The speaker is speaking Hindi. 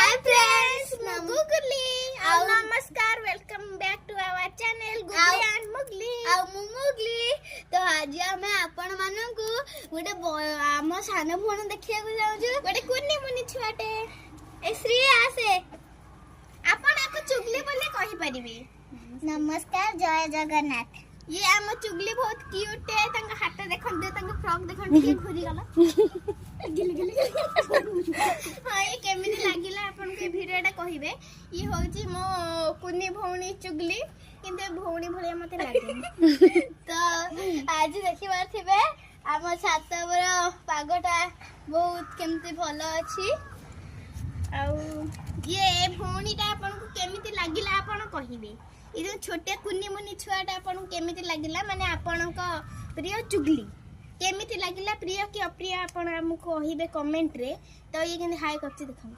हाय फ्रेंड्स गुगली और नमस्कार welcome back to our channel Googly and Moogly और मुगली। तो आज आम आपण मानकु गोटे आम सान भौणी देखिया जाऊँ गोटे कुनी मुनी छुआटे ए श्री आसे आपण आको चुगली बोले कहि परिबे। नमस्कार जय जगन्नाथ। ये आम चुगली बहुत क्यूट है तंगा हाथ देखन दे तंगा फ्रॉक देखन के घुरी गला गिल गिल हां ये केमिति लागिला आपन के भिडियोटा कहिबे। ये होची मो कुनी भौणी चुगली किंतु भौणी भलिया मते लागे। तो आज देखिबार थिबे आम छात पर पागटा बहुत केमिति भलो अछि आ ये भौणीटा आपन को केमिति लागिला आपन कहिबे। ये जो छोटे कुनी मुनी छुआटा आपन केमिति लागिला माने आपन को प्रिय चुगली केमिति लागिला प्रिय कि अप्रिय आपन हमको कहिबे कमेंट रे। तो ये केन हाय करछि देखम।